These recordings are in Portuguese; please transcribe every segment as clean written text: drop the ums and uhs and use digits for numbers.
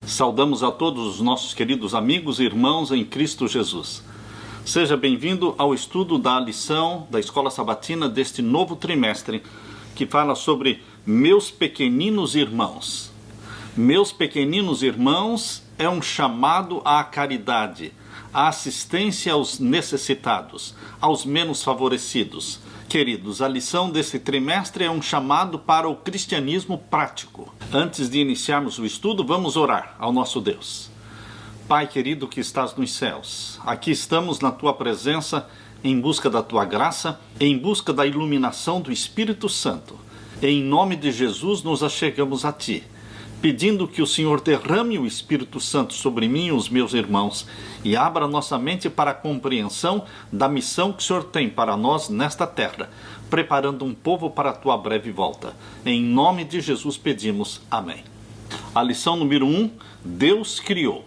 Saudamos a todos os nossos queridos amigos e irmãos em Cristo Jesus. Seja bem-vindo ao estudo da lição da Escola Sabatina deste novo trimestre, que fala sobre meus pequeninos irmãos. Meus pequeninos irmãos é um chamado à caridade, à assistência aos necessitados, aos menos favorecidos. Queridos, a lição desse trimestre é um chamado para o cristianismo prático. Antes de iniciarmos o estudo, vamos orar ao nosso Deus. Pai querido que estás nos céus, aqui estamos na Tua presença em busca da Tua graça, em busca da iluminação do Espírito Santo. Em nome de Jesus nos achegamos a Ti, pedindo que o Senhor derrame o Espírito Santo sobre mim e os meus irmãos e abra nossa mente para a compreensão da missão que o Senhor tem para nós nesta terra, preparando um povo para a Tua breve volta. Em nome de Jesus pedimos. Amém. A lição número 1, Deus criou.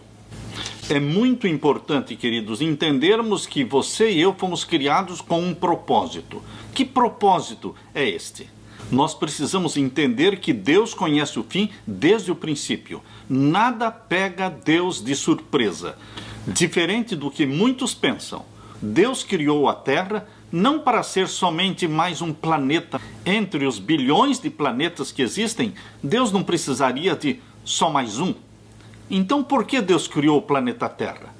É muito importante, queridos, entendermos que você e eu fomos criados com um propósito. Que propósito é este? Nós precisamos entender que Deus conhece o fim desde o princípio. Nada pega Deus de surpresa. Diferente do que muitos pensam, Deus criou a Terra não para ser somente mais um planeta. Entre os bilhões de planetas que existem, Deus não precisaria de só mais um. Então, por que Deus criou o planeta Terra?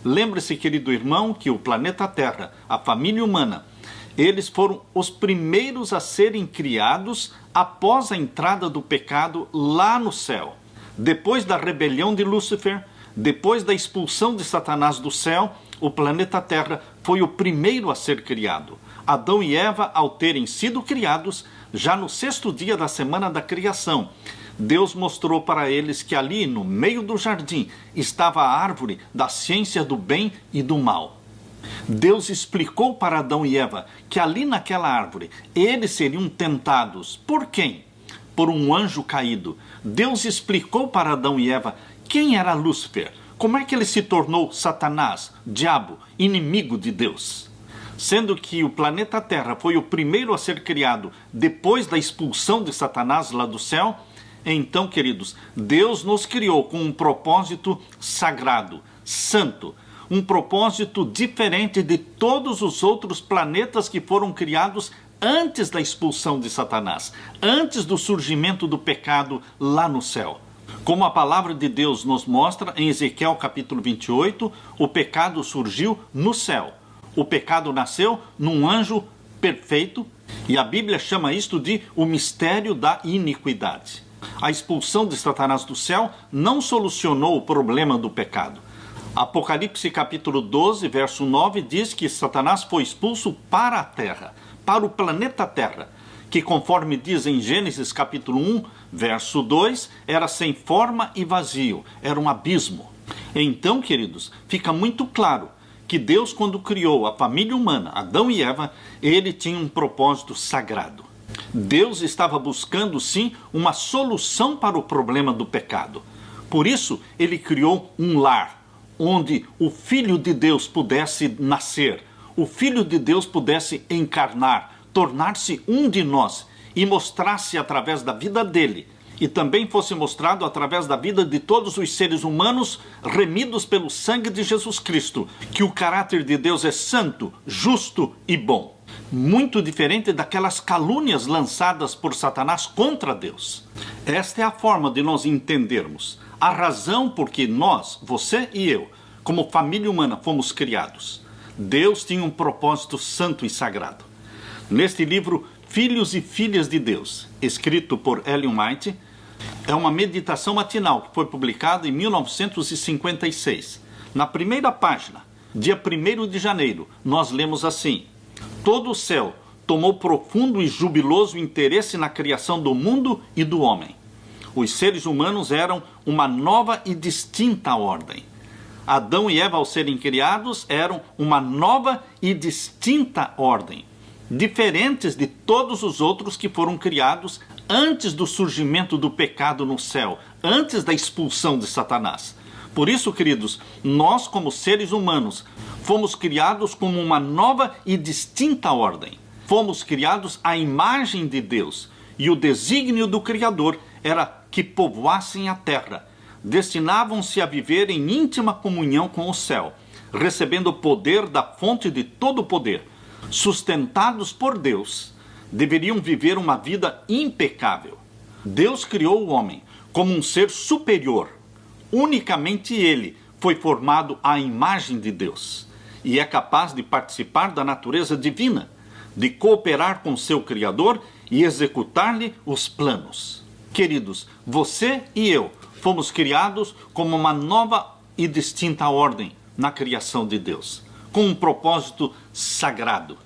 Lembre-se, querido irmão, que o planeta Terra, a família humana, eles foram os primeiros a serem criados após a entrada do pecado lá no céu. Depois da rebelião de Lúcifer, depois da expulsão de Satanás do céu, o planeta Terra foi o primeiro a ser criado. Adão e Eva, ao terem sido criados, já no 6º dia da semana da criação, Deus mostrou para eles que ali, no meio do jardim, estava a árvore da ciência do bem e do mal. Deus explicou para Adão e Eva que ali naquela árvore eles seriam tentados. Por quem? Por um anjo caído. Deus explicou para Adão e Eva quem era Lúcifer, como é que ele se tornou Satanás, diabo, inimigo de Deus. Sendo que o planeta Terra foi o primeiro a ser criado depois da expulsão de Satanás lá do céu, então, queridos, Deus nos criou com um propósito sagrado, santo, um propósito diferente de todos os outros planetas que foram criados antes da expulsão de Satanás, antes do surgimento do pecado lá no céu. Como a palavra de Deus nos mostra em Ezequiel capítulo 28, o pecado surgiu no céu. O pecado nasceu num anjo perfeito e a Bíblia chama isto de o mistério da iniquidade. A expulsão de Satanás do céu não solucionou o problema do pecado. Apocalipse capítulo 12, verso 9, diz que Satanás foi expulso para a terra, para o planeta Terra, que conforme diz em Gênesis capítulo 1, verso 2, era sem forma e vazio, era um abismo. Então, queridos, fica muito claro que Deus, quando criou a família humana, Adão e Eva, ele tinha um propósito sagrado. Deus estava buscando, sim, uma solução para o problema do pecado. Por isso, ele criou um lar, onde o Filho de Deus pudesse nascer, o Filho de Deus pudesse encarnar, tornar-se um de nós e mostrasse através da vida dele, e também fosse mostrado através da vida de todos os seres humanos remidos pelo sangue de Jesus Cristo, que o caráter de Deus é santo, justo e bom. Muito diferente daquelas calúnias lançadas por Satanás contra Deus. Esta é a forma de nós entendermos a razão por que nós, você e eu, como família humana, fomos criados. Deus tinha um propósito santo e sagrado. Neste livro, Filhos e Filhas de Deus, escrito por Ellen White, é uma meditação matinal que foi publicada em 1956. Na primeira página, dia 1º de janeiro, nós lemos assim: todo o céu tomou profundo e jubiloso interesse na criação do mundo e do homem. Os seres humanos eram uma nova e distinta ordem. Adão e Eva, ao serem criados, eram uma nova e distinta ordem, diferentes de todos os outros que foram criados antes do surgimento do pecado no céu, antes da expulsão de Satanás. Por isso, queridos, nós como seres humanos fomos criados como uma nova e distinta ordem. Fomos criados à imagem de Deus, e o desígnio do Criador era que povoassem a terra, destinavam-se a viver em íntima comunhão com o céu, recebendo o poder da fonte de todo o poder. Sustentados por Deus, deveriam viver uma vida impecável. Deus criou o homem como um ser superior. Unicamente ele foi formado à imagem de Deus e é capaz de participar da natureza divina, de cooperar com seu Criador e executar-lhe os planos. Queridos, você e eu fomos criados como uma nova e distinta ordem na criação de Deus, com um propósito sagrado.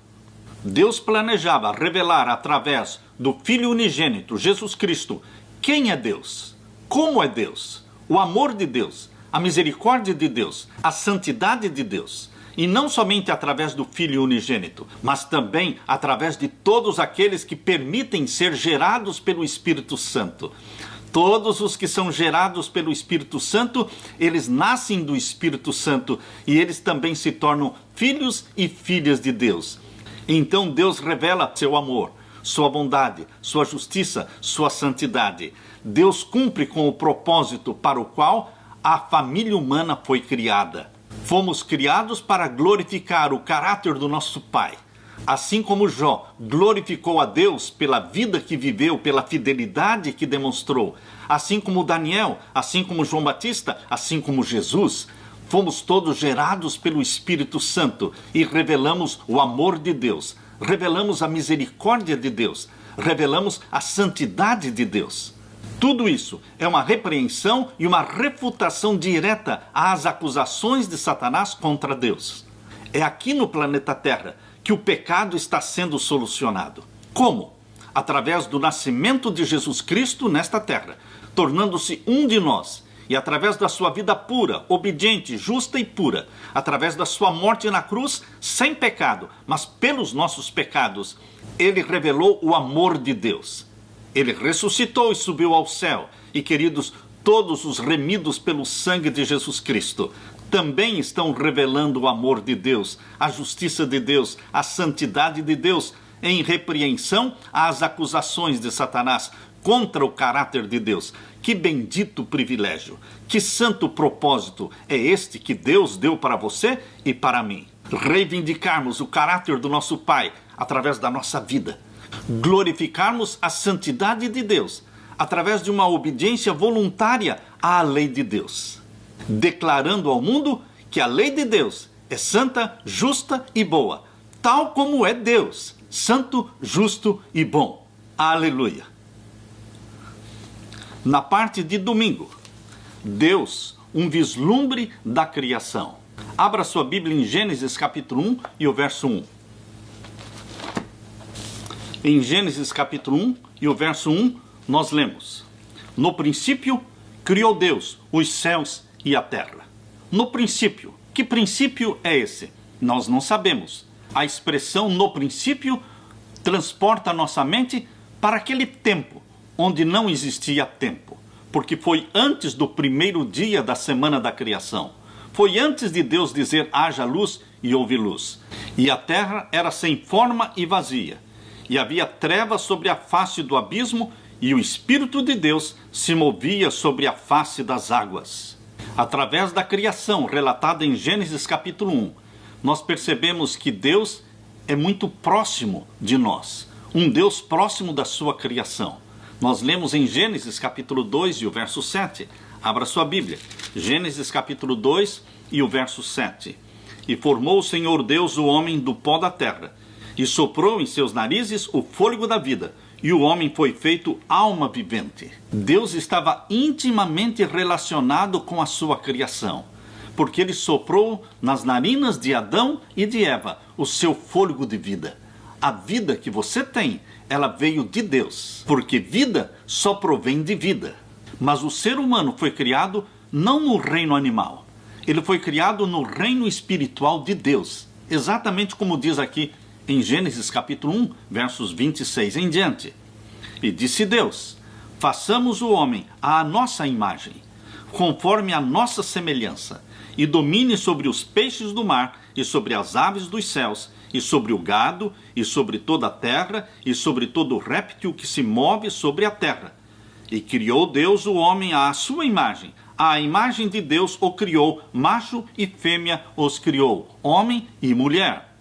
Deus planejava revelar através do Filho unigênito, Jesus Cristo, quem é Deus, como é Deus, o amor de Deus, a misericórdia de Deus, a santidade de Deus. E não somente através do Filho unigênito, mas também através de todos aqueles que permitem ser gerados pelo Espírito Santo. Todos os que são gerados pelo Espírito Santo, eles nascem do Espírito Santo e eles também se tornam filhos e filhas de Deus. Então Deus revela seu amor, sua bondade, sua justiça, sua santidade. Deus cumpre com o propósito para o qual a família humana foi criada. Fomos criados para glorificar o caráter do nosso Pai. Assim como Jó glorificou a Deus pela vida que viveu, pela fidelidade que demonstrou, assim como Daniel, assim como João Batista, assim como Jesus, fomos todos gerados pelo Espírito Santo e revelamos o amor de Deus, revelamos a misericórdia de Deus, revelamos a santidade de Deus. Tudo isso é uma repreensão e uma refutação direta às acusações de Satanás contra Deus. É aqui no planeta Terra que o pecado está sendo solucionado. Como? Através do nascimento de Jesus Cristo nesta terra, tornando-se um de nós, e através da sua vida pura, obediente, justa e pura, através da sua morte na cruz, sem pecado, mas pelos nossos pecados, ele revelou o amor de Deus. Ele ressuscitou e subiu ao céu. E, queridos, todos os remidos pelo sangue de Jesus Cristo também estão revelando o amor de Deus, a justiça de Deus, a santidade de Deus, em repreensão às acusações de Satanás contra o caráter de Deus. Que bendito privilégio, que santo propósito é este que Deus deu para você e para mim. Reivindicarmos o caráter do nosso Pai através da nossa vida. Glorificarmos a santidade de Deus através de uma obediência voluntária à lei de Deus, declarando ao mundo que a lei de Deus é santa, justa e boa, tal como é Deus, santo, justo e bom. Aleluia! Na parte de domingo, Deus, um vislumbre da criação. Abra sua Bíblia em Gênesis capítulo 1 e o verso 1. Em Gênesis capítulo 1 e o verso 1, nós lemos: No princípio, criou Deus os céus e a terra. No princípio. Que princípio é esse? Nós não sabemos. A expressão no princípio transporta nossa mente para aquele tempo onde não existia tempo, porque foi antes do primeiro dia da semana da criação. Foi antes de Deus dizer haja luz e houve luz. E a terra era sem forma e vazia. E havia trevas sobre a face do abismo, e o Espírito de Deus se movia sobre a face das águas. Através da criação relatada em Gênesis capítulo 1, nós percebemos que Deus é muito próximo de nós, um Deus próximo da sua criação. Nós lemos em Gênesis capítulo 2 e o verso 7. Abra sua Bíblia. Gênesis capítulo 2 e o verso 7. E formou o Senhor Deus o homem do pó da terra, e soprou em seus narizes o fôlego da vida, e o homem foi feito alma vivente. Deus estava intimamente relacionado com a sua criação, porque ele soprou nas narinas de Adão e de Eva o seu fôlego de vida. A vida que você tem, ela veio de Deus, porque vida só provém de vida. Mas o ser humano foi criado não no reino animal, ele foi criado no reino espiritual de Deus, exatamente como diz aqui em Gênesis capítulo 1, versos 26 em diante. E disse Deus: façamos o homem à nossa imagem, conforme a nossa semelhança, e domine sobre os peixes do mar, e sobre as aves dos céus, e sobre o gado, e sobre toda a terra, e sobre todo réptil que se move sobre a terra. E criou Deus o homem à sua imagem, À imagem de Deus o criou, macho e fêmea os criou, homem e mulher.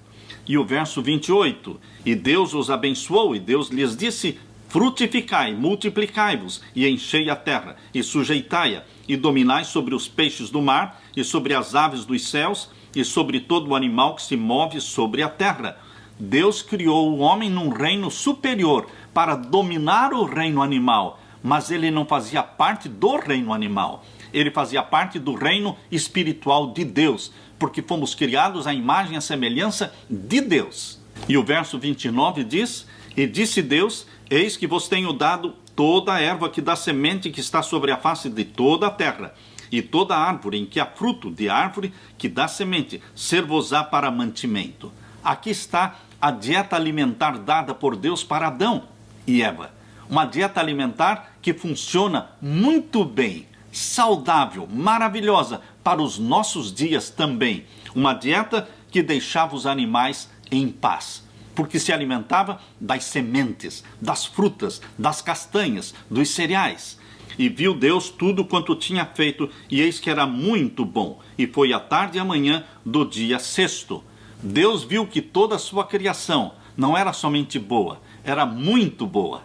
E o verso 28, e Deus os abençoou, e Deus lhes disse: frutificai, multiplicai-vos, e enchei a terra, e sujeitai-a, e dominai sobre os peixes do mar, e sobre as aves dos céus, e sobre todo o animal que se move sobre a terra. Deus criou o homem num reino superior, para dominar o reino animal, mas ele não fazia parte do reino animal. Ele fazia parte do reino espiritual de Deus, porque fomos criados à imagem e à semelhança de Deus. E o verso 29 diz: e disse Deus: eis que vos tenho dado toda a erva que dá semente, que está sobre a face de toda a terra, e toda árvore em que há fruto de árvore que dá semente, ser-vos-á para mantimento. Aqui está a dieta alimentar dada por Deus para Adão e Eva. Uma dieta alimentar que funciona muito bem, saudável, maravilhosa para os nossos dias também. Uma dieta que deixava os animais em paz, porque se alimentava das sementes, das frutas, das castanhas, dos cereais. E viu Deus tudo quanto tinha feito, e eis que era muito bom. E foi a tarde e a manhã do dia sexto. Deus viu que toda a sua criação não era somente boa, era muito boa.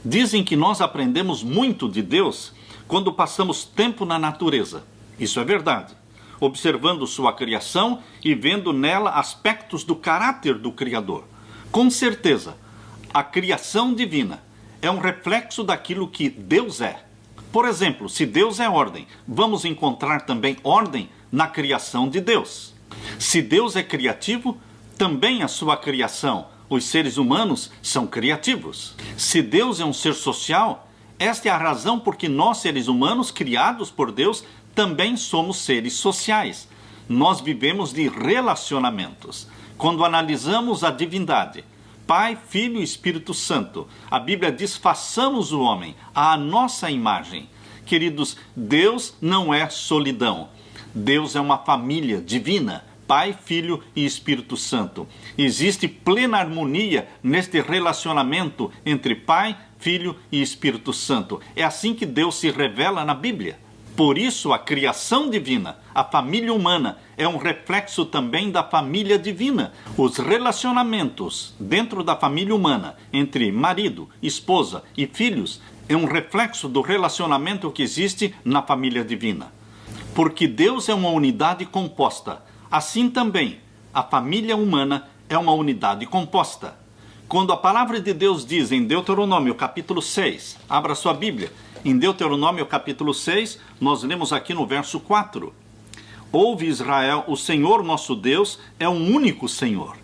Dizem que nós aprendemos muito de Deus quando passamos tempo na natureza. Isso é verdade. Observando sua criação e vendo nela aspectos do caráter do Criador. Com certeza, a criação divina é um reflexo daquilo que Deus é. Por exemplo, se Deus é ordem, vamos encontrar também ordem na criação de Deus. Se Deus é criativo, também a sua criação, os seres humanos, são criativos. Se Deus é um ser social, esta é a razão por que nós, seres humanos, criados por Deus, também somos seres sociais. Nós vivemos de relacionamentos. Quando analisamos a divindade, Pai, Filho e Espírito Santo, a Bíblia diz: façamos o homem à nossa imagem. Queridos, Deus não é solidão. Deus é uma família divina, Pai, Filho e Espírito Santo. Existe plena harmonia neste relacionamento entre Pai, Filho e Espírito Santo. É assim que Deus se revela na Bíblia. Por isso, a criação divina, a família humana, é um reflexo também da família divina. Os relacionamentos dentro da família humana, entre marido, esposa e filhos, é um reflexo do relacionamento que existe na família divina. Porque Deus é uma unidade composta, assim também a família humana é uma unidade composta. Quando a palavra de Deus diz em Deuteronômio capítulo 6, abra sua Bíblia, em Deuteronômio capítulo 6, nós lemos aqui no verso 4. Ouve Israel, o Senhor nosso Deus é um único Senhor.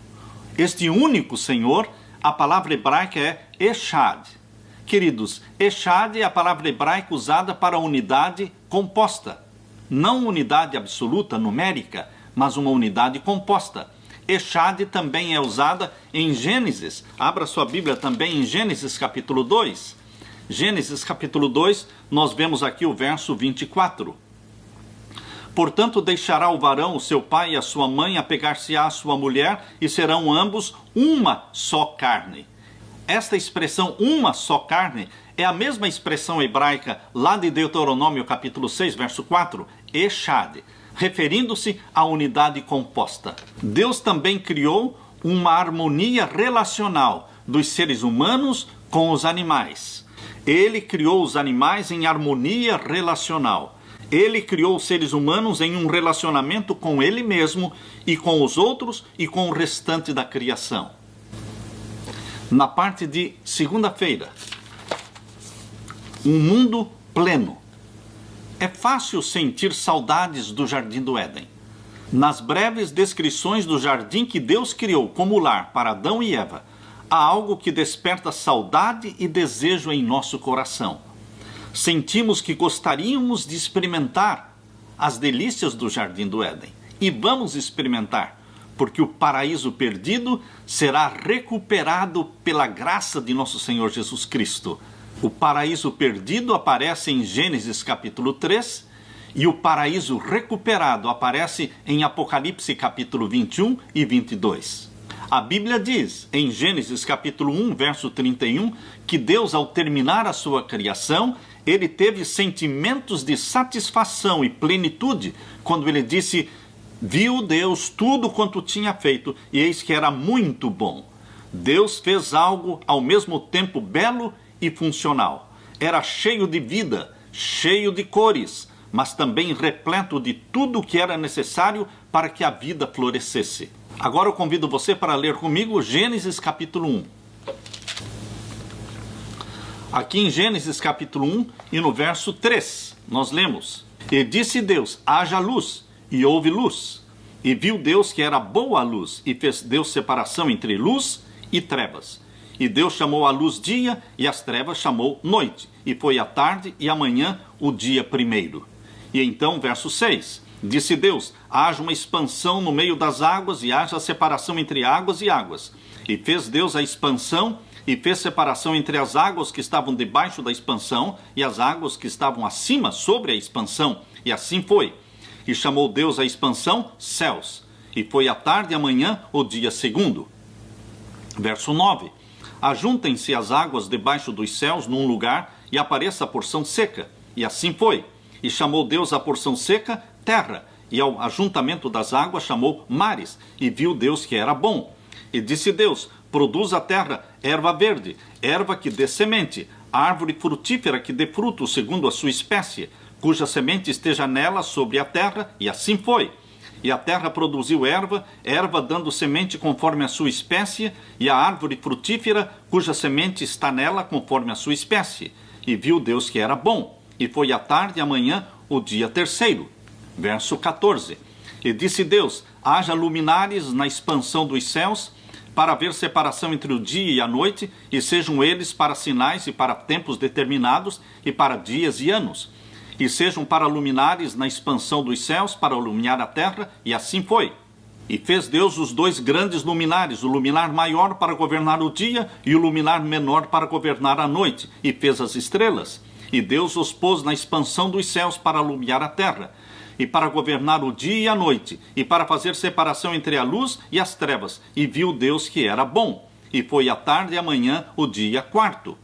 Este único Senhor, a palavra hebraica é Echad. Queridos, Echad é a palavra hebraica usada para unidade composta. Não unidade absoluta, numérica, mas uma unidade composta. Echad também é usada em Gênesis. Abra sua Bíblia também em Gênesis capítulo 2. Gênesis capítulo 2, nós vemos aqui o verso 24. Portanto, deixará o varão, o seu pai e a sua mãe, apegar-se-á à sua mulher, e serão ambos uma só carne. Esta expressão, uma só carne, é a mesma expressão hebraica lá de Deuteronômio capítulo 6, verso 4, Echad, referindo-se à unidade composta. Deus também criou uma harmonia relacional dos seres humanos com os animais. Ele criou os animais em harmonia relacional. Ele criou os seres humanos em um relacionamento com Ele mesmo e com os outros e com o restante da criação. Na parte de segunda-feira, um mundo pleno. É fácil sentir saudades do Jardim do Éden. Nas breves descrições do jardim que Deus criou como lar para Adão e Eva, há algo que desperta saudade e desejo em nosso coração. Sentimos que gostaríamos de experimentar as delícias do Jardim do Éden. E vamos experimentar, porque o paraíso perdido será recuperado pela graça de nosso Senhor Jesus Cristo. O paraíso perdido aparece em Gênesis capítulo 3 e o paraíso recuperado aparece em Apocalipse capítulo 21 e 22. A Bíblia diz em Gênesis capítulo 1, verso 31, que Deus, ao terminar a sua criação, ele teve sentimentos de satisfação e plenitude quando ele disse: viu Deus tudo quanto tinha feito, e eis que era muito bom. Deus fez algo ao mesmo tempo belo e funcional. Era cheio de vida, cheio de cores, mas também repleto de tudo o que era necessário para que a vida florescesse. Agora eu convido você para ler comigo Gênesis capítulo 1. Aqui em Gênesis capítulo 1 e no verso 3, nós lemos: E disse Deus, haja luz, e houve luz. E viu Deus que era boa a luz, e fez Deus separação entre luz e trevas. E Deus chamou a luz dia, e as trevas chamou noite. E foi a tarde e a manhã o dia primeiro. E então, verso 6, disse Deus, haja uma expansão no meio das águas, e haja separação entre águas e águas. E fez Deus a expansão, e fez separação entre as águas que estavam debaixo da expansão e as águas que estavam acima sobre a expansão. E assim foi. E chamou Deus a expansão céus. E foi a tarde e a manhã o dia segundo. Verso 9. Ajuntem-se as águas debaixo dos céus num lugar, e apareça a porção seca. E assim foi. E chamou Deus a porção seca terra, e ao ajuntamento das águas chamou mares. E viu Deus que era bom. E disse Deus, produz a terra erva verde, erva que dê semente, árvore frutífera que dê fruto segundo a sua espécie, cuja semente esteja nela sobre a terra, e assim foi. E a terra produziu erva, erva dando semente conforme a sua espécie, e a árvore frutífera, cuja semente está nela conforme a sua espécie. E viu Deus que era bom. E foi a tarde e a manhã o dia terceiro. Verso 14. E disse Deus, haja luminares na expansão dos céus, para haver separação entre o dia e a noite, e sejam eles para sinais e para tempos determinados, e para dias e anos. E sejam para luminares na expansão dos céus, para iluminar a terra, e assim foi. E fez Deus os dois grandes luminares, o luminar maior para governar o dia, e o luminar menor para governar a noite, e fez as estrelas. E Deus os pôs na expansão dos céus para iluminar a terra, e para governar o dia e a noite, e para fazer separação entre a luz e as trevas. E viu Deus que era bom. E foi a tarde e a manhã o dia quarto.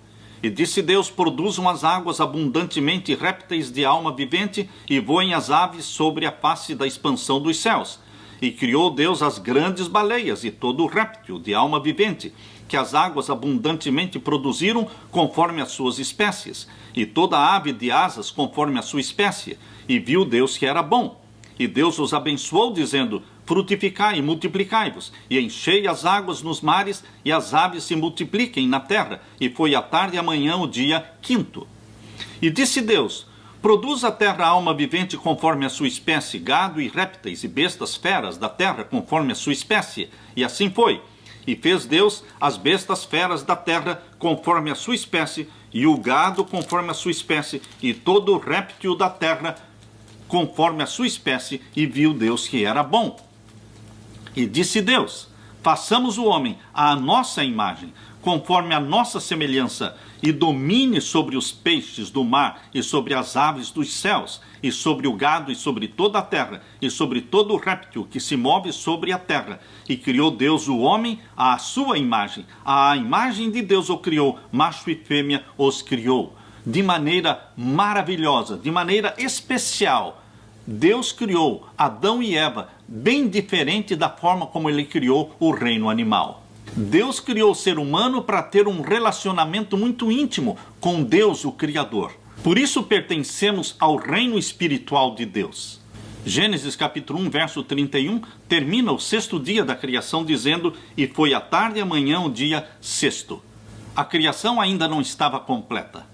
E disse Deus, produzam as águas abundantemente répteis de alma vivente, e voem as aves sobre a face da expansão dos céus. E criou Deus as grandes baleias e todo o réptil de alma vivente, que as águas abundantemente produziram conforme as suas espécies, e toda ave de asas conforme a sua espécie. E viu Deus que era bom. E Deus os abençoou, dizendo, frutificai e multiplicai-vos, e enchei as águas nos mares, e as aves se multipliquem na terra. E foi a tarde e a manhã o dia quinto. E disse Deus, produz a terra alma vivente conforme a sua espécie, gado e répteis, e bestas feras da terra conforme a sua espécie. E assim foi. E fez Deus as bestas feras da terra conforme a sua espécie, e o gado conforme a sua espécie, e todo o réptil da terra conforme a sua espécie, e viu Deus que era bom. E disse Deus, façamos o homem à nossa imagem, conforme a nossa semelhança, e domine sobre os peixes do mar, e sobre as aves dos céus, e sobre o gado, e sobre toda a terra, e sobre todo o réptil que se move sobre a terra. E criou Deus o homem à sua imagem. À imagem de Deus o criou, macho e fêmea os criou. De maneira maravilhosa, de maneira especial, Deus criou Adão e Eva, bem diferente da forma como ele criou o reino animal. Deus criou o ser humano para ter um relacionamento muito íntimo com Deus, o Criador. Por isso pertencemos ao reino espiritual de Deus. Gênesis capítulo 1, verso 31, termina o sexto dia da criação dizendo, e foi a tarde e a manhã o dia sexto. A criação ainda não estava completa.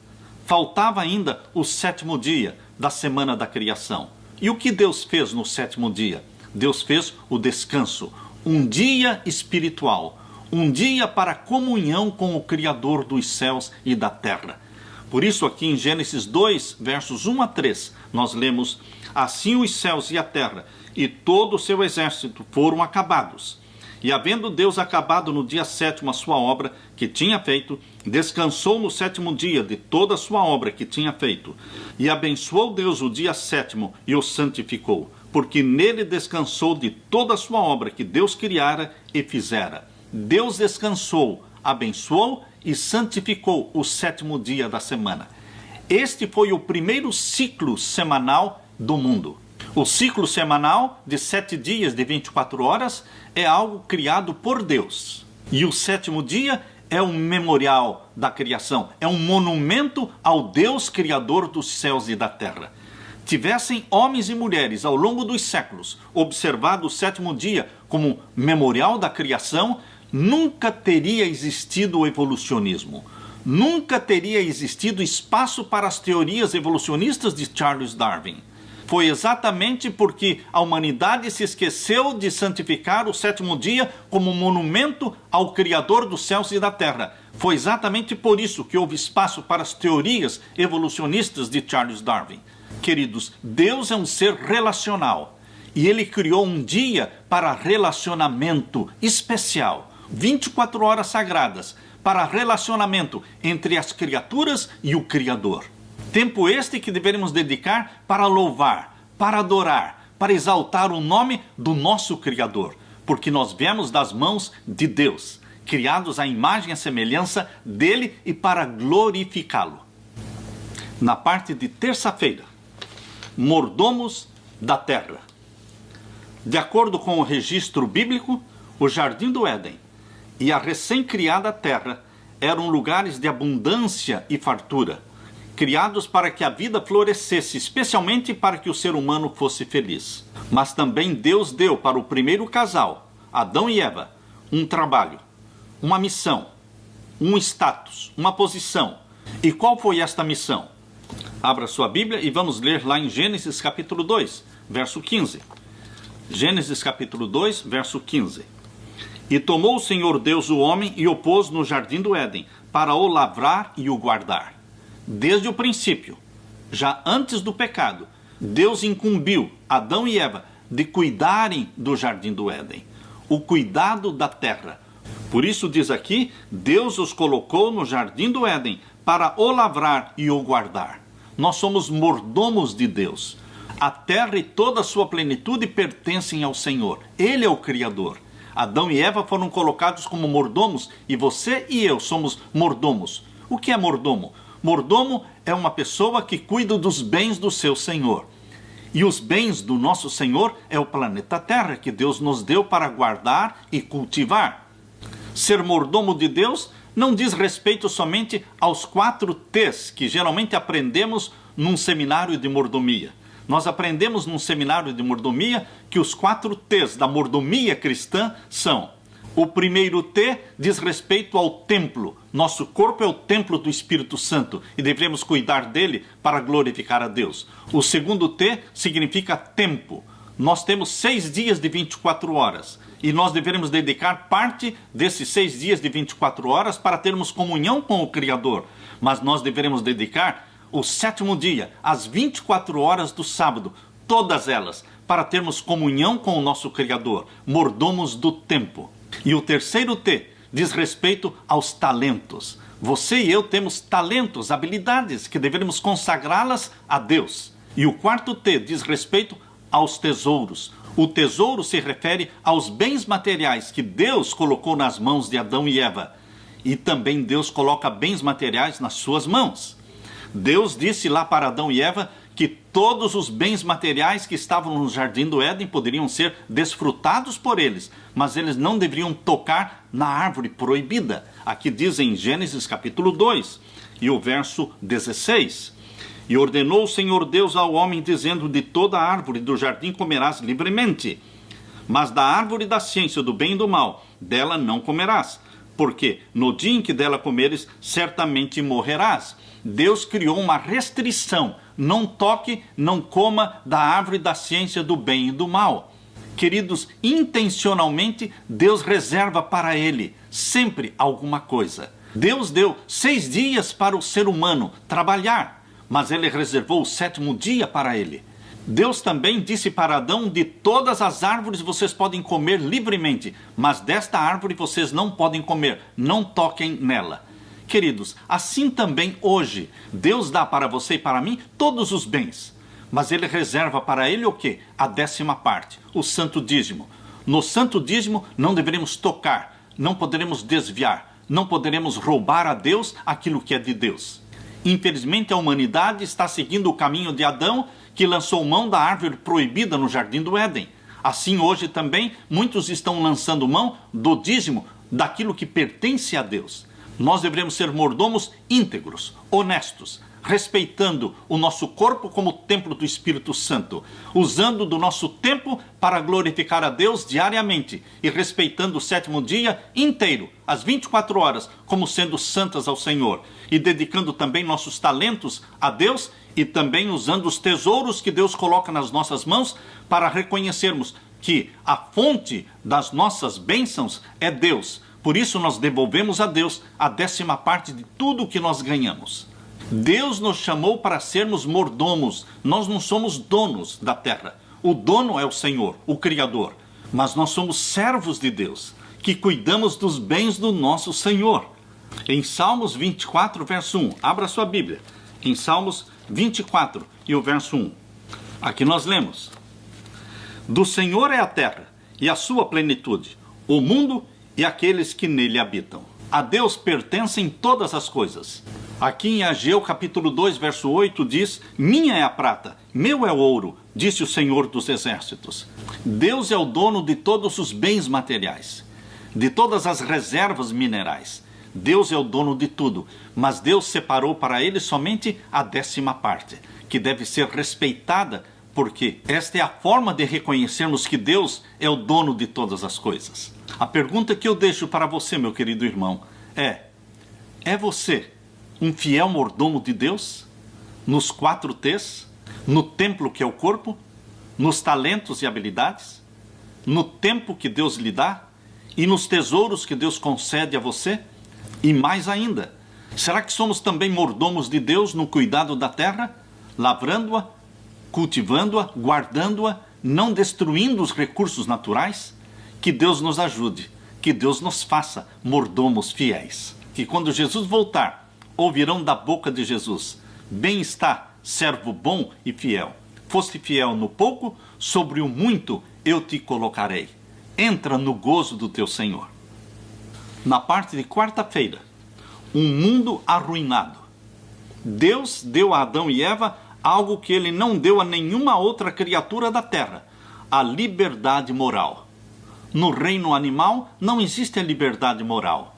Faltava ainda o sétimo dia da semana da criação. E o que Deus fez no sétimo dia? Deus fez o descanso, um dia espiritual, um dia para comunhão com o Criador dos céus e da terra. Por isso aqui em Gênesis 2, versos 1 a 3, nós lemos, assim os céus e a terra e todo o seu exército foram acabados. E havendo Deus acabado no dia sétimo a sua obra que tinha feito, descansou no sétimo dia de toda a sua obra que tinha feito. E abençoou Deus o dia sétimo e o santificou, porque nele descansou de toda a sua obra que Deus criara e fizera. Deus descansou, abençoou e santificou o sétimo dia da semana. Este foi o primeiro ciclo semanal do mundo. O ciclo semanal de 7 dias de 24 horas é algo criado por Deus. E o sétimo dia é um memorial da criação, é um monumento ao Deus Criador dos céus e da terra. Tivessem homens e mulheres ao longo dos séculos observado o sétimo dia como memorial da criação, nunca teria existido o evolucionismo. Nunca teria existido espaço para as teorias evolucionistas de Charles Darwin. Foi exatamente porque a humanidade se esqueceu de santificar o sétimo dia como monumento ao Criador dos céus e da terra. Foi exatamente por isso que houve espaço para as teorias evolucionistas de Charles Darwin. Queridos, Deus é um ser relacional e Ele criou um dia para relacionamento especial, 24 horas sagradas, para relacionamento entre as criaturas e o Criador. Tempo este que devemos dedicar para louvar, para adorar, para exaltar o nome do nosso Criador, porque nós viemos das mãos de Deus, criados à imagem e à semelhança dele e para glorificá-lo. Na parte de terça-feira, mordomos da terra. De acordo com o registro bíblico, o Jardim do Éden e a recém-criada terra eram lugares de abundância e fartura, criados para que a vida florescesse, especialmente para que o ser humano fosse feliz. Mas também Deus deu para o primeiro casal, Adão e Eva, um trabalho, uma missão, um status, uma posição. E qual foi esta missão? Abra sua Bíblia e vamos ler lá em Gênesis capítulo 2, verso 15. Gênesis capítulo 2, verso 15. E tomou o Senhor Deus o homem e o pôs no jardim do Éden, para o lavrar e o guardar. Desde o princípio, já antes do pecado, Deus incumbiu Adão e Eva de cuidarem do jardim do Éden, o cuidado da terra. Por isso diz aqui, Deus os colocou no jardim do Éden para o lavrar e o guardar. Nós somos mordomos de Deus. A terra e toda a sua plenitude pertencem ao Senhor. Ele é o Criador. Adão e Eva foram colocados como mordomos e você e eu somos mordomos. O que é mordomo? Mordomo é uma pessoa que cuida dos bens do seu Senhor. E os bens do nosso Senhor é o planeta Terra, que Deus nos deu para guardar e cultivar. Ser mordomo de Deus não diz respeito somente aos 4 T's que geralmente aprendemos num seminário de mordomia. Nós aprendemos num seminário de mordomia que os 4 T's da mordomia cristã são: o primeiro T diz respeito ao templo. Nosso corpo é o templo do Espírito Santo e devemos cuidar dele para glorificar a Deus. O segundo T significa tempo. Nós temos 6 dias de 24 horas e nós devemos dedicar parte desses 6 dias de 24 horas para termos comunhão com o Criador. Mas nós devemos dedicar o 7º dia, as 24 horas do sábado, todas elas, para termos comunhão com o nosso Criador, mordomos do tempo. E o terceiro T diz respeito aos talentos. Você e eu temos talentos, habilidades, que devemos consagrá-las a Deus. E o 4º T diz respeito aos tesouros. O tesouro se refere aos bens materiais que Deus colocou nas mãos de Adão e Eva. E também Deus coloca bens materiais nas suas mãos. Deus disse lá para Adão e Eva que todos os bens materiais que estavam no jardim do Éden poderiam ser desfrutados por eles, mas eles não deveriam tocar na árvore proibida. Aqui diz em Gênesis capítulo 2 e o verso 16. E ordenou o Senhor Deus ao homem, dizendo: de toda árvore do jardim comerás livremente, mas da árvore da ciência do bem e do mal, dela não comerás, porque no dia em que dela comeres, certamente morrerás. Deus criou uma restrição: não toque, não coma da árvore da ciência do bem e do mal. Queridos, intencionalmente Deus reserva para ele sempre alguma coisa. Deus deu 6 dias para o ser humano trabalhar, mas ele reservou o 7º dia para ele. Deus também disse para Adão: de todas as árvores vocês podem comer livremente, mas desta árvore vocês não podem comer, não toquem nela. Queridos, assim também hoje, Deus dá para você e para mim todos os bens, mas ele reserva para ele o quê? A 10ª parte, o santo dízimo. No santo dízimo não deveremos tocar, não poderemos desviar, não poderemos roubar a Deus aquilo que é de Deus. Infelizmente, a humanidade está seguindo o caminho de Adão, que lançou mão da árvore proibida no jardim do Éden. Assim, hoje também, muitos estão lançando mão do dízimo, daquilo que pertence a Deus. Nós devemos ser mordomos íntegros, honestos, respeitando o nosso corpo como templo do Espírito Santo, usando do nosso tempo para glorificar a Deus diariamente e respeitando o sétimo dia inteiro, as 24 horas, como sendo santas ao Senhor, e dedicando também nossos talentos a Deus e também usando os tesouros que Deus coloca nas nossas mãos para reconhecermos que a fonte das nossas bênçãos é Deus. Por isso nós devolvemos a Deus a 10ª parte de tudo o que nós ganhamos. Deus nos chamou para sermos mordomos. Nós não somos donos da terra. O dono é o Senhor, o Criador. Mas nós somos servos de Deus, que cuidamos dos bens do nosso Senhor. Em Salmos 24, verso 1, abra sua Bíblia. Em Salmos 24 e o verso 1. Aqui nós lemos: do Senhor é a terra e a sua plenitude, o mundo e aqueles que nele habitam. A Deus pertencem todas as coisas. Aqui em Ageu capítulo 2, verso 8 diz: minha é a prata, meu é o ouro, disse o Senhor dos exércitos. Deus é o dono de todos os bens materiais, de todas as reservas minerais. Deus é o dono de tudo, mas Deus separou para ele somente a 10ª parte, que deve ser respeitada, porque esta é a forma de reconhecermos que Deus é o dono de todas as coisas. A pergunta que eu deixo para você, meu querido irmão, é você um fiel mordomo de Deus? Nos 4 T's? No templo que é o corpo? Nos talentos e habilidades? No tempo que Deus lhe dá? E nos tesouros que Deus concede a você? E mais ainda, será que somos também mordomos de Deus no cuidado da terra? Lavrando-a, cultivando-a, guardando-a, não destruindo os recursos naturais? Que Deus nos ajude, que Deus nos faça mordomos fiéis. Que quando Jesus voltar, ouvirão da boca de Jesus: bem está, servo bom e fiel. Foste fiel no pouco, sobre o muito eu te colocarei. Entra no gozo do teu Senhor. Na parte de quarta-feira, um mundo arruinado. Deus deu a Adão e Eva algo que ele não deu a nenhuma outra criatura da terra: a liberdade moral. No reino animal não existe a liberdade moral.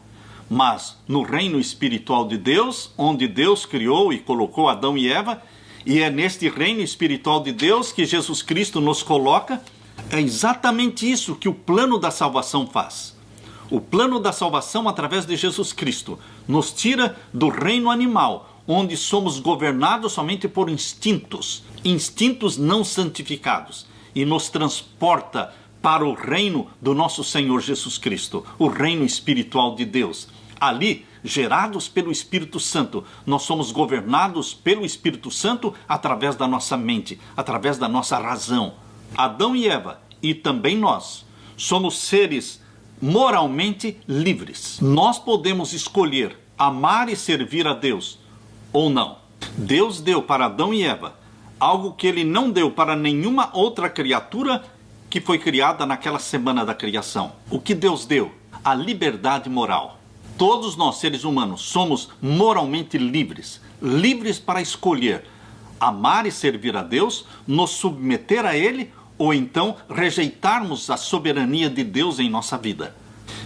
Mas no reino espiritual de Deus, onde Deus criou e colocou Adão e Eva, e é neste reino espiritual de Deus que Jesus Cristo nos coloca, é exatamente isso que o plano da salvação faz. O plano da salvação, através de Jesus Cristo, nos tira do reino animal, onde somos governados somente por instintos não santificados, e nos transporta para o reino do nosso Senhor Jesus Cristo, o reino espiritual de Deus. Ali, gerados pelo Espírito Santo, nós somos governados pelo Espírito Santo através da nossa mente, através da nossa razão. Adão e Eva, e também nós, somos seres moralmente livres. Nós podemos escolher amar e servir a Deus ou não. Deus deu para Adão e Eva algo que ele não deu para nenhuma outra criatura que foi criada naquela semana da criação. O que Deus deu? A liberdade moral. Todos nós, seres humanos, somos moralmente livres, livres para escolher amar e servir a Deus, nos submeter a Ele, ou então rejeitarmos a soberania de Deus em nossa vida.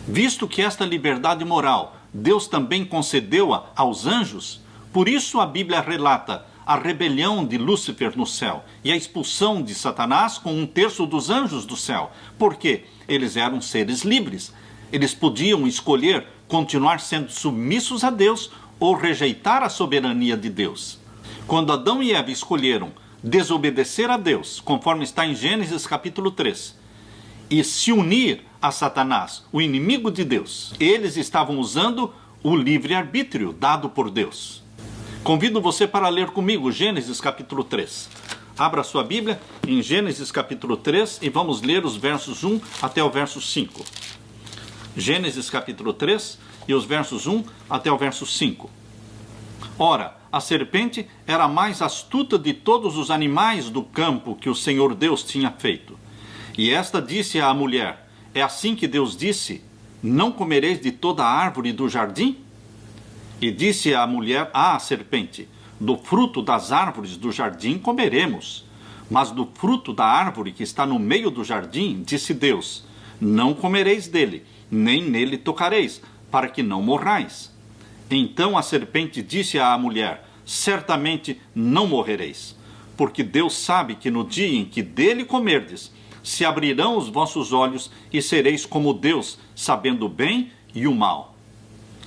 Visto que esta liberdade moral Deus também concedeu-a aos anjos, por isso a Bíblia relata a rebelião de Lúcifer no céu e a expulsão de Satanás com 1/3 dos anjos do céu, porque eles eram seres livres. Eles podiam escolher continuar sendo submissos a Deus ou rejeitar a soberania de Deus. Quando Adão e Eva escolheram desobedecer a Deus, conforme está em Gênesis capítulo 3, e se unir a Satanás, o inimigo de Deus, eles estavam usando o livre-arbítrio dado por Deus. Convido você para ler comigo Gênesis capítulo 3. Abra sua Bíblia em Gênesis capítulo 3 e vamos ler os versos 1 até o verso 5. Gênesis capítulo 3 e os versos 1 até o verso 5. Ora, a serpente era a mais astuta de todos os animais do campo que o Senhor Deus tinha feito. E esta disse à mulher: é assim que Deus disse: não comereis de toda a árvore do jardim? E disse a mulher à serpente: do fruto das árvores do jardim comeremos, mas do fruto da árvore que está no meio do jardim, disse Deus: não comereis dele, nem nele tocareis, para que não morrais. Então a serpente disse à mulher: certamente não morrereis, porque Deus sabe que no dia em que dele comerdes, se abrirão os vossos olhos e sereis como Deus, sabendo o bem e o mal.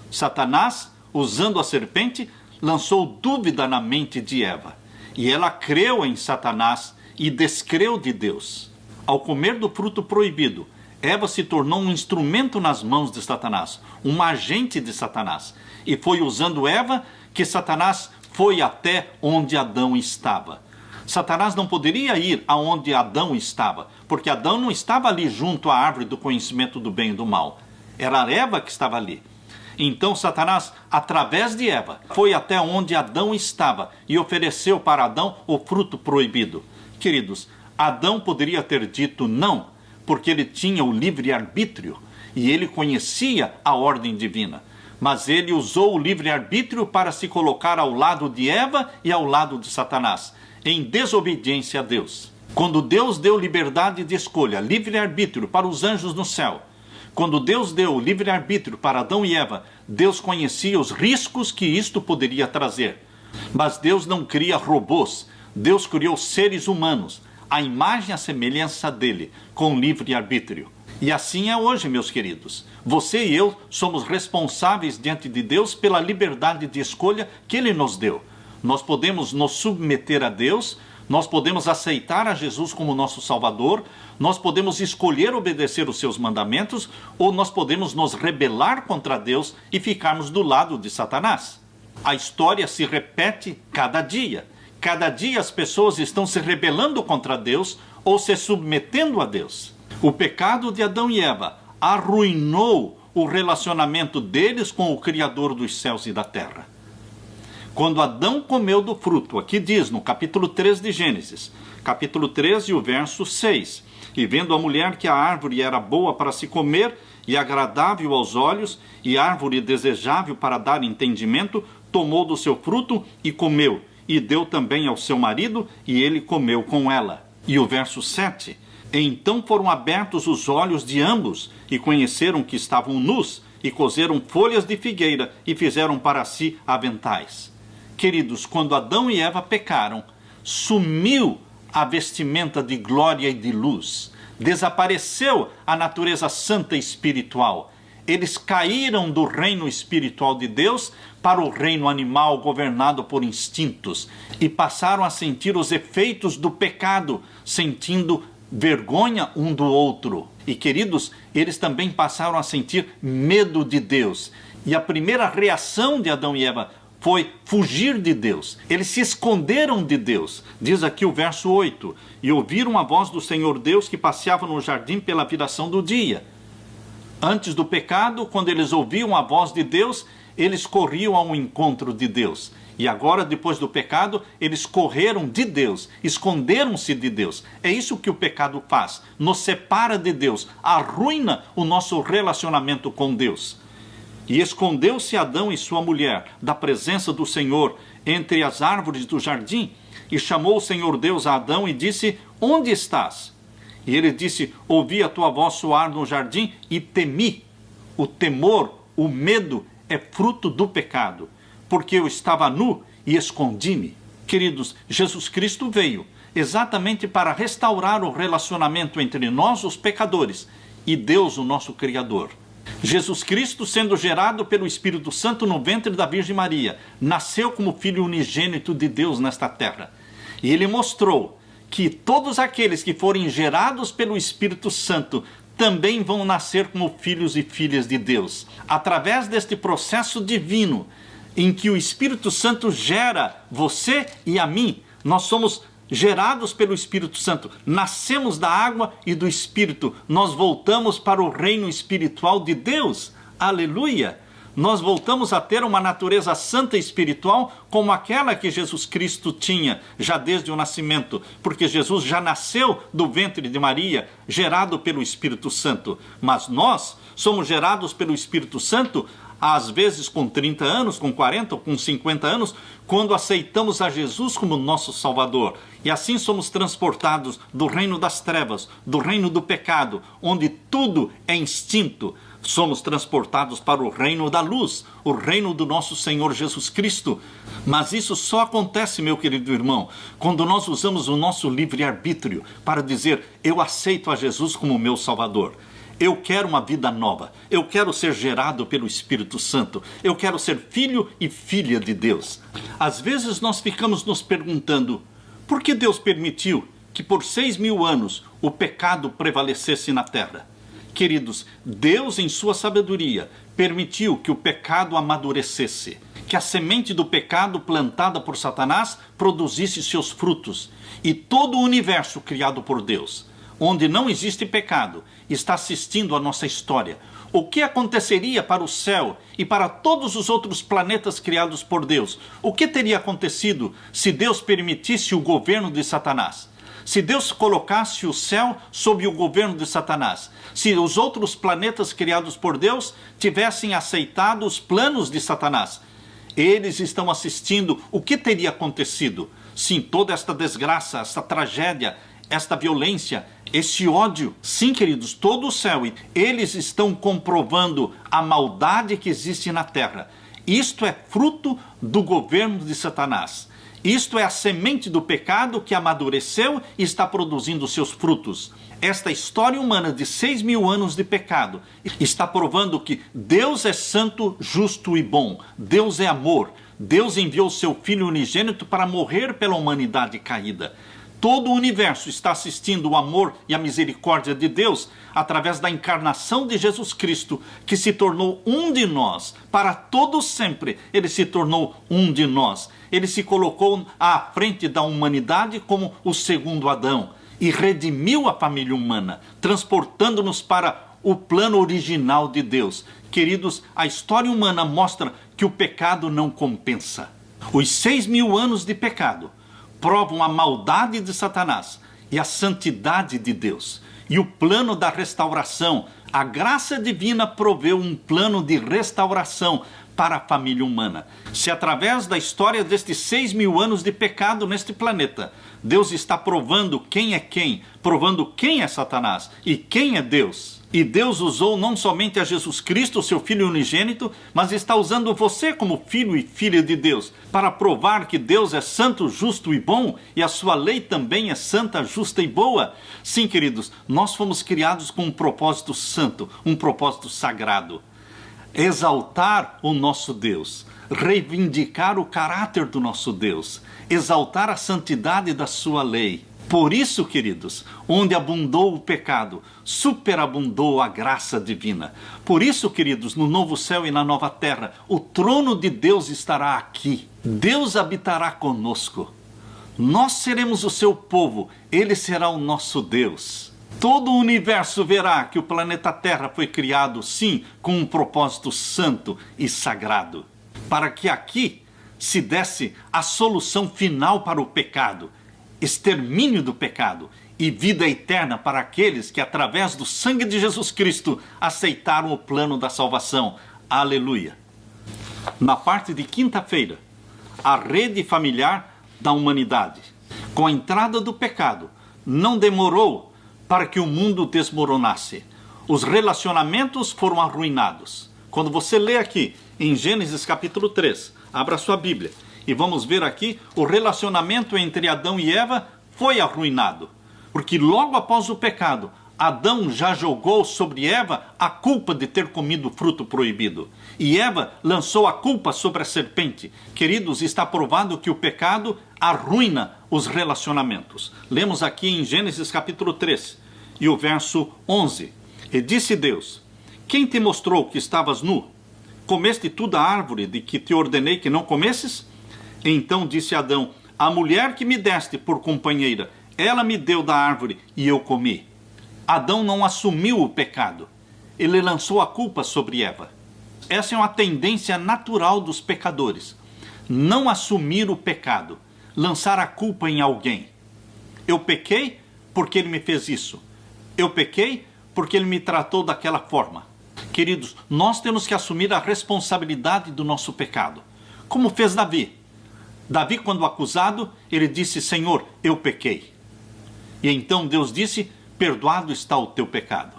Satanás, usando a serpente, lançou dúvida na mente de Eva, e ela creu em Satanás e descreu de Deus. Ao comer do fruto proibido, Eva se tornou um instrumento nas mãos de Satanás, um agente de Satanás, e foi usando Eva que Satanás foi até onde Adão estava. Satanás não poderia ir aonde Adão estava, porque Adão não estava ali junto à árvore do conhecimento do bem e do mal. Era Eva que estava ali. Então Satanás, através de Eva, foi até onde Adão estava e ofereceu para Adão o fruto proibido. Queridos, Adão poderia ter dito não, porque ele tinha o livre-arbítrio e ele conhecia a ordem divina. Mas ele usou o livre-arbítrio para se colocar ao lado de Eva e ao lado de Satanás, em desobediência a Deus. Quando Deus deu liberdade de escolha, livre-arbítrio para os anjos no céu, quando Deus deu livre-arbítrio para Adão e Eva, Deus conhecia os riscos que isto poderia trazer. Mas Deus não cria robôs, Deus criou seres humanos, a imagem e a semelhança dele, com livre-arbítrio. E assim é hoje, meus queridos. Você e eu somos responsáveis diante de Deus pela liberdade de escolha que ele nos deu. Nós podemos nos submeter a Deus, nós podemos aceitar a Jesus como nosso Salvador, nós podemos escolher obedecer os seus mandamentos, ou nós podemos nos rebelar contra Deus e ficarmos do lado de Satanás. A história se repete cada dia. Cada dia as pessoas estão se rebelando contra Deus ou se submetendo a Deus. O pecado de Adão e Eva arruinou o relacionamento deles com o Criador dos céus e da terra. Quando Adão comeu do fruto, aqui diz no capítulo 3 de Gênesis, capítulo 3 e o verso 6, e vendo a mulher que a árvore era boa para se comer e agradável aos olhos, e árvore desejável para dar entendimento, tomou do seu fruto e comeu, e deu também ao seu marido, e ele comeu com ela. E o verso 7, então foram abertos os olhos de ambos, e conheceram que estavam nus, e coseram folhas de figueira, e fizeram para si aventais. Queridos, quando Adão e Eva pecaram, sumiu a vestimenta de glória e de luz. Desapareceu a natureza santa e espiritual. Eles caíram do reino espiritual de Deus para o reino animal governado por instintos e passaram a sentir os efeitos do pecado, sentindo vergonha um do outro. E, queridos, eles também passaram a sentir medo de Deus. E a primeira reação de Adão e Eva foi fugir de Deus. Eles se esconderam de Deus. Diz aqui o verso 8: e ouviram a voz do Senhor Deus que passeava no jardim pela viração do dia. Antes do pecado, quando eles ouviam a voz de Deus, eles corriam ao encontro de Deus. E agora, depois do pecado, eles correram de Deus, esconderam-se de Deus. É isso que o pecado faz. Nos separa de Deus, arruina o nosso relacionamento com Deus. E escondeu-se Adão e sua mulher da presença do Senhor entre as árvores do jardim. E chamou o Senhor Deus a Adão e disse: onde estás? E ele disse: ouvi a tua voz soar no jardim e temi. O temor, o medo é fruto do pecado, porque eu estava nu e escondi-me. Queridos, Jesus Cristo veio exatamente para restaurar o relacionamento entre nós, os pecadores, e Deus, o nosso Criador. Jesus Cristo, sendo gerado pelo Espírito Santo no ventre da Virgem Maria, nasceu como Filho unigênito de Deus nesta terra. E ele mostrou que todos aqueles que forem gerados pelo Espírito Santo também vão nascer como filhos e filhas de Deus. Através deste processo divino, em que o Espírito Santo gera você e a mim, nós somos gerados pelo Espírito Santo, nascemos da água e do Espírito, nós voltamos para o reino espiritual de Deus. Aleluia! Nós voltamos a ter uma natureza santa e espiritual como aquela que Jesus Cristo tinha já desde o nascimento, porque Jesus já nasceu do ventre de Maria, gerado pelo Espírito Santo. Mas nós somos gerados pelo Espírito Santo às vezes com 30 anos, com 40 ou com 50 anos, quando aceitamos a Jesus como nosso Salvador. E assim somos transportados do reino das trevas, do reino do pecado, onde tudo é instinto. Somos transportados para o reino da luz, o reino do nosso Senhor Jesus Cristo. Mas isso só acontece, meu querido irmão, quando nós usamos o nosso livre-arbítrio para dizer: eu aceito a Jesus como meu Salvador. Eu quero uma vida nova. Eu quero ser gerado pelo Espírito Santo. Eu quero ser filho e filha de Deus. Às vezes nós ficamos nos perguntando: por que Deus permitiu que por 6.000 anos o pecado prevalecesse na terra? Queridos, Deus, em sua sabedoria, permitiu que o pecado amadurecesse, que a semente do pecado plantada por Satanás produzisse seus frutos. E todo o universo criado por Deus, onde não existe pecado, está assistindo a nossa história. O que aconteceria para o céu e para todos os outros planetas criados por Deus? O que teria acontecido se Deus permitisse o governo de Satanás? Se Deus colocasse o céu sob o governo de Satanás? Se os outros planetas criados por Deus tivessem aceitado os planos de Satanás? Eles estão assistindo. O que teria acontecido? Sim, toda esta desgraça, esta tragédia, esta violência, esse ódio. Sim, queridos, todo o céu. Eles estão comprovando a maldade que existe na terra. Isto é fruto do governo de Satanás. Isto é a semente do pecado que amadureceu e está produzindo seus frutos. Esta história humana de 6.000 anos de pecado está provando que Deus é santo, justo e bom. Deus é amor. Deus enviou seu Filho unigênito para morrer pela humanidade caída. Todo o universo está assistindo o amor e a misericórdia de Deus através da encarnação de Jesus Cristo, que se tornou um de nós. Para todo sempre, ele se tornou um de nós. Ele se colocou à frente da humanidade como o segundo Adão e redimiu a família humana, transportando-nos para o plano original de Deus. Queridos, a história humana mostra que o pecado não compensa. Os 6.000 anos de pecado provam a maldade de Satanás e a santidade de Deus. E o plano da restauração, a graça divina proveu um plano de restauração para a família humana. Se através da história destes 6.000 anos de pecado neste planeta, Deus está provando quem é quem, provando quem é Satanás e quem é Deus. E Deus usou não somente a Jesus Cristo, seu Filho unigênito, mas está usando você como filho e filha de Deus, para provar que Deus é santo, justo e bom, e a sua lei também é santa, justa e boa. Sim, queridos, nós fomos criados com um propósito santo, um propósito sagrado. Exaltar o nosso Deus, reivindicar o caráter do nosso Deus, exaltar a santidade da sua lei. Por isso, queridos, onde abundou o pecado, superabundou a graça divina. Por isso, queridos, no novo céu e na nova terra, o trono de Deus estará aqui. Deus habitará conosco. Nós seremos o seu povo, ele será o nosso Deus. Todo o universo verá que o planeta Terra foi criado, sim, com um propósito santo e sagrado, para que aqui se desse a solução final para o pecado, extermínio do pecado e vida eterna para aqueles que, através do sangue de Jesus Cristo, aceitaram o plano da salvação. Aleluia! Na parte de quinta-feira, a rede familiar da humanidade, com a entrada do pecado, não demorou para que o mundo desmoronasse. Os relacionamentos foram arruinados. Quando você lê aqui em Gênesis capítulo 3, abra sua Bíblia e vamos ver aqui, o relacionamento entre Adão e Eva foi arruinado. Porque logo após o pecado, Adão já jogou sobre Eva a culpa de ter comido o fruto proibido. E Eva lançou a culpa sobre a serpente. Queridos, está provado que o pecado arruina os relacionamentos. Lemos aqui em Gênesis capítulo 3 e o verso 11. E disse Deus: quem te mostrou que estavas nu? Comeste tu da árvore de que te ordenei que não comesses? Então disse Adão: a mulher que me deste por companheira, ela me deu da árvore e eu comi. Adão não assumiu o pecado. Ele lançou a culpa sobre Eva. Essa é uma tendência natural dos pecadores. Não assumir o pecado. Lançar a culpa em alguém. Eu pequei porque ele me fez isso. Eu pequei porque ele me tratou daquela forma. Queridos, nós temos que assumir a responsabilidade do nosso pecado, como fez Davi. Davi, quando acusado, ele disse: Senhor, eu pequei. E então Deus disse: perdoado está o teu pecado.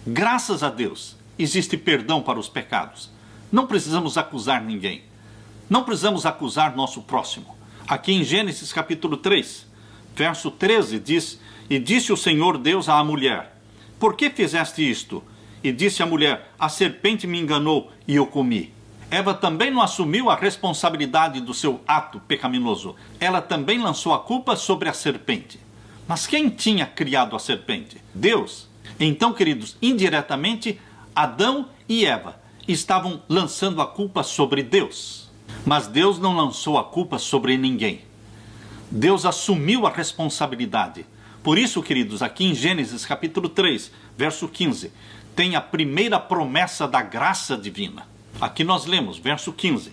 Graças a Deus, existe perdão para os pecados. Não precisamos acusar ninguém. Não precisamos acusar nosso próximo. Aqui em Gênesis capítulo 3, verso 13, diz: E disse o Senhor Deus à mulher: Por que fizeste isto? E disse a mulher: A serpente me enganou e eu comi. Eva também não assumiu a responsabilidade do seu ato pecaminoso. Ela também lançou a culpa sobre a serpente. Mas quem tinha criado a serpente? Deus. Então, queridos, indiretamente, Adão e Eva estavam lançando a culpa sobre Deus. Mas Deus não lançou a culpa sobre ninguém. Deus assumiu a responsabilidade. Por isso, queridos, aqui em Gênesis capítulo 3, verso 15, tem a primeira promessa da graça divina. Aqui nós lemos, verso 15: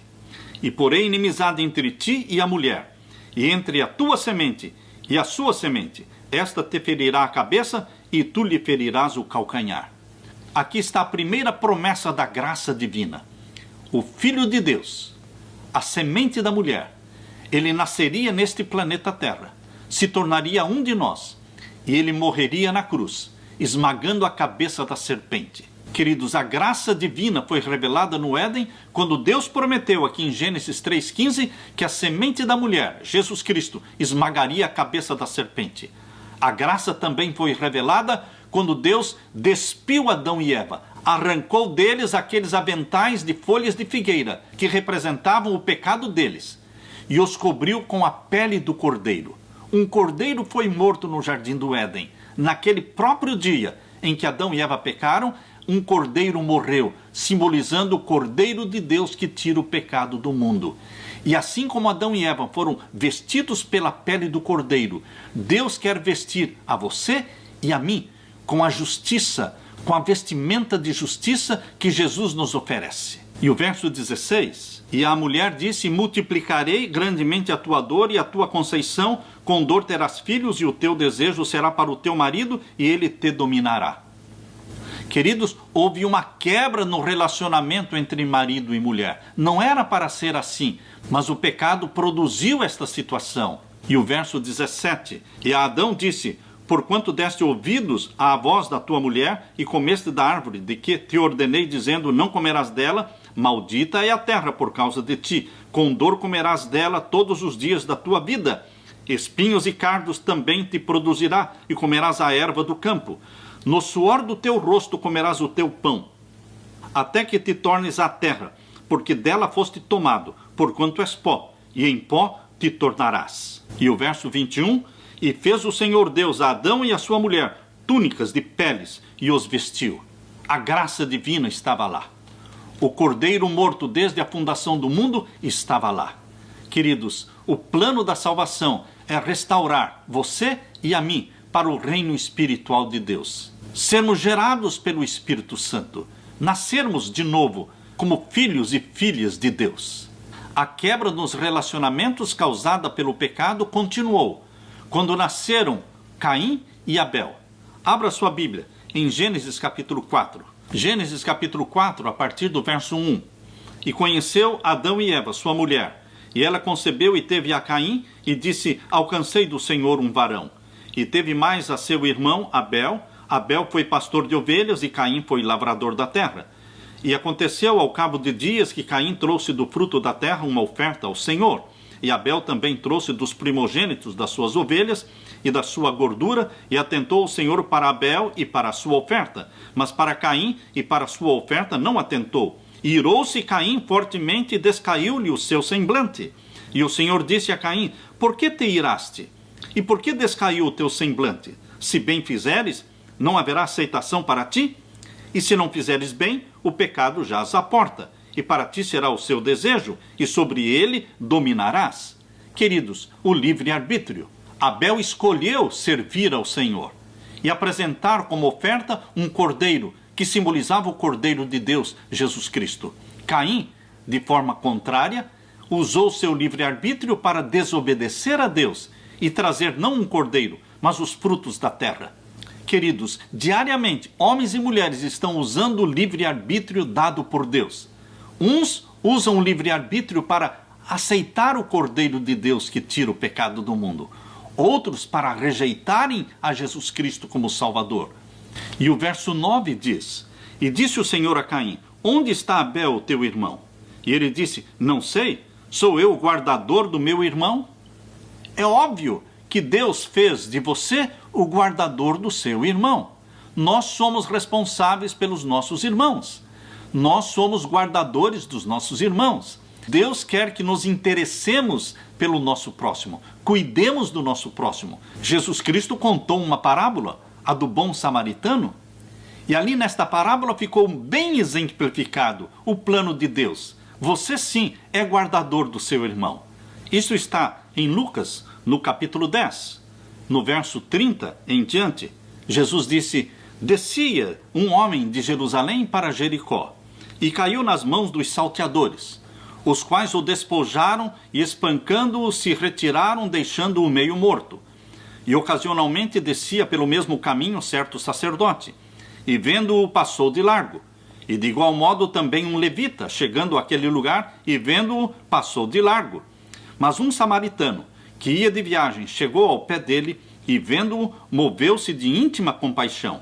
E porém inimizade entre ti e a mulher, e entre a tua semente e a sua semente. Esta te ferirá a cabeça e tu lhe ferirás o calcanhar. Aqui está a primeira promessa da graça divina. O Filho de Deus, a semente da mulher, ele nasceria neste planeta Terra, se tornaria um de nós, e ele morreria na cruz, esmagando a cabeça da serpente. Queridos, a graça divina foi revelada no Éden, quando Deus prometeu aqui em Gênesis 3,15, que a semente da mulher, Jesus Cristo, esmagaria a cabeça da serpente. A graça também foi revelada quando Deus despiu Adão e Eva, arrancou deles aqueles aventais de folhas de figueira, que representavam o pecado deles, e os cobriu com a pele do cordeiro. Um cordeiro foi morto no jardim do Éden. Naquele próprio dia em que Adão e Eva pecaram, um cordeiro morreu, simbolizando o Cordeiro de Deus que tira o pecado do mundo. E assim como Adão e Eva foram vestidos pela pele do cordeiro, Deus quer vestir a você e a mim com a justiça, com a vestimenta de justiça que Jesus nos oferece. E o verso 16: E a mulher disse: Multiplicarei grandemente a tua dor e a tua conceição, com dor terás filhos, e o teu desejo será para o teu marido, e ele te dominará. Queridos, houve uma quebra no relacionamento entre marido e mulher. Não era para ser assim, mas o pecado produziu esta situação. E o verso 17: E a Adão disse: Porquanto deste ouvidos à voz da tua mulher, e comeste da árvore de que te ordenei, dizendo: Não comerás dela, maldita é a terra por causa de ti, com dor comerás dela todos os dias da tua vida. Espinhos e cardos também te produzirá, e comerás a erva do campo. No suor do teu rosto comerás o teu pão, até que te tornes a terra, porque dela foste tomado, porquanto és pó, e em pó te tornarás. E o verso 21: E fez o Senhor Deus a Adão e a sua mulher túnicas de peles, e os vestiu. A graça divina estava lá. O cordeiro morto desde a fundação do mundo estava lá. Queridos, o plano da salvação é restaurar você e a mim para o reino espiritual de Deus. Sermos gerados pelo Espírito Santo. Nascermos de novo como filhos e filhas de Deus. A quebra nos relacionamentos causada pelo pecado continuou quando nasceram Caim e Abel. Abra sua Bíblia em Gênesis capítulo 4. Gênesis capítulo 4, a partir do verso 1. E conheceu Adão e Eva, sua mulher, e ela concebeu e teve a Caim, e disse: Alcancei do Senhor um varão. E teve mais a seu irmão Abel. Abel foi pastor de ovelhas e Caim foi lavrador da terra. E aconteceu ao cabo de dias que Caim trouxe do fruto da terra uma oferta ao Senhor. E Abel também trouxe dos primogênitos das suas ovelhas e da sua gordura, e atentou o Senhor para Abel e para a sua oferta. Mas para Caim e para a sua oferta não atentou. E irou-se Caim fortemente e descaiu-lhe o seu semblante. E o Senhor disse a Caim: Por que te iraste? E por que descaiu o teu semblante? Se bem fizeres, não haverá aceitação para ti? E se não fizeres bem, o pecado jaz à porta, e para ti será o seu desejo, e sobre ele dominarás. Queridos, o livre-arbítrio. Abel escolheu servir ao Senhor e apresentar como oferta um cordeiro, que simbolizava o Cordeiro de Deus, Jesus Cristo. Caim, de forma contrária, usou seu livre-arbítrio para desobedecer a Deus e trazer não um cordeiro, mas os frutos da terra. Queridos, diariamente, homens e mulheres estão usando o livre-arbítrio dado por Deus. Uns usam o livre-arbítrio para aceitar o Cordeiro de Deus que tira o pecado do mundo. Outros para rejeitarem a Jesus Cristo como Salvador. E o verso 9 diz: E disse o Senhor a Caim: Onde está Abel, teu irmão? E ele disse: Não sei, sou eu o guardador do meu irmão? É óbvio que Deus fez de você o guardador do seu irmão. Nós somos responsáveis pelos nossos irmãos. Nós somos guardadores dos nossos irmãos. Deus quer que nos interessemos pelo nosso próximo, cuidemos do nosso próximo. Jesus Cristo contou uma parábola, a do bom samaritano, e ali nesta parábola ficou bem exemplificado o plano de Deus. Você sim é guardador do seu irmão. Isso está em Lucas, no capítulo 10, no verso 30 em diante. Jesus disse: Descia um homem de Jerusalém para Jericó, e caiu nas mãos dos salteadores, os quais o despojaram e, espancando-o, se retiraram, deixando-o meio morto. E ocasionalmente descia pelo mesmo caminho certo sacerdote, e vendo-o passou de largo. E de igual modo também um levita, chegando àquele lugar, e vendo-o passou de largo. Mas um samaritano, que ia de viagem, chegou ao pé dele, e vendo-o, moveu-se de íntima compaixão.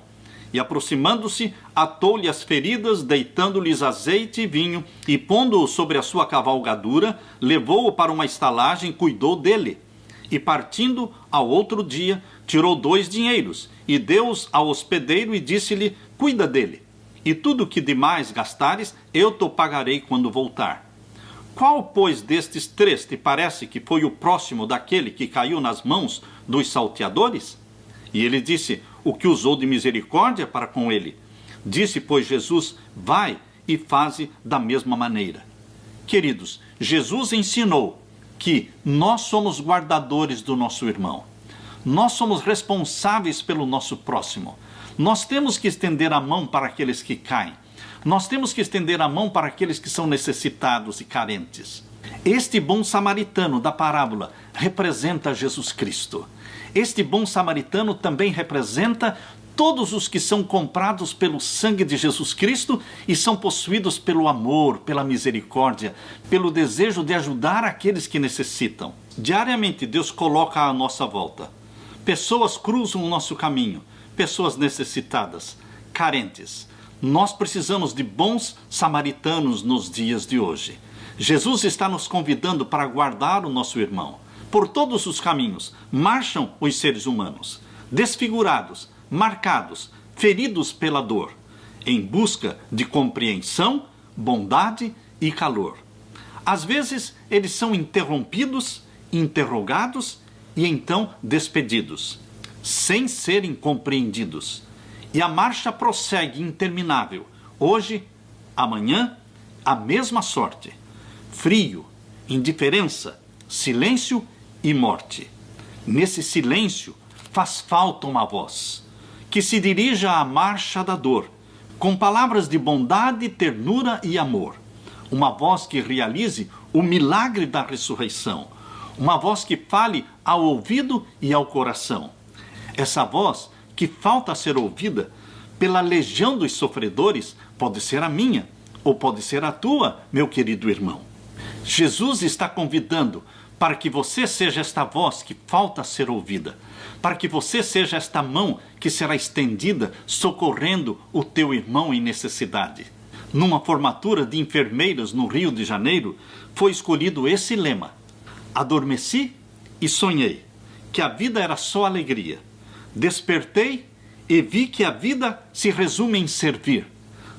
E aproximando-se, atou-lhe as feridas, deitando-lhes azeite e vinho, e pondo-o sobre a sua cavalgadura, levou-o para uma estalagem, cuidou dele. E partindo ao outro dia, tirou 2 dinheiros, e deu-os ao hospedeiro, e disse-lhe: Cuida dele, e tudo que demais gastares, eu te pagarei quando voltar. Qual, pois, destes 3 te parece que foi o próximo daquele que caiu nas mãos dos salteadores? E ele disse: O que usou de misericórdia para com ele. Disse, pois, Jesus: Vai e faze da mesma maneira. Queridos, Jesus ensinou que nós somos guardadores do nosso irmão. Nós somos responsáveis pelo nosso próximo. Nós temos que estender a mão para aqueles que caem. Nós temos que estender a mão para aqueles que são necessitados e carentes. Este bom samaritano da parábola representa Jesus Cristo. Este bom samaritano também representa todos os que são comprados pelo sangue de Jesus Cristo e são possuídos pelo amor, pela misericórdia, pelo desejo de ajudar aqueles que necessitam. Diariamente Deus coloca à nossa volta. Pessoas cruzam o nosso caminho, pessoas necessitadas, carentes. Nós precisamos de bons samaritanos nos dias de hoje. Jesus está nos convidando para guardar o nosso irmão. Por todos os caminhos marcham os seres humanos, desfigurados, marcados, feridos pela dor, em busca de compreensão, bondade e calor. Às vezes eles são interrompidos, interrogados e então despedidos, sem serem compreendidos. E a marcha prossegue interminável. Hoje, amanhã, a mesma sorte. Frio, indiferença, silêncio e morte. Nesse silêncio faz falta uma voz que se dirija à marcha da dor, com palavras de bondade, ternura e amor. Uma voz que realize o milagre da ressurreição. Uma voz que fale ao ouvido e ao coração. Essa voz que falta ser ouvida pela legião dos sofredores pode ser a minha ou pode ser a tua, meu querido irmão. Jesus está convidando para que você seja esta voz que falta ser ouvida, para que você seja esta mão que será estendida socorrendo o teu irmão em necessidade. Numa formatura de enfermeiras no Rio de Janeiro, foi escolhido esse lema: adormeci e sonhei que a vida era só alegria. Despertei e vi que a vida se resume em servir.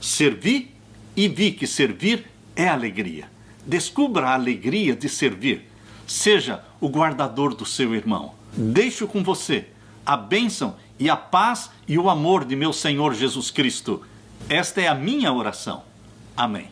Servi e vi que servir é alegria. Descubra a alegria de servir. Seja o guardador do seu irmão. Deixo com você a bênção e a paz e o amor de meu Senhor Jesus Cristo. Esta é a minha oração. Amém.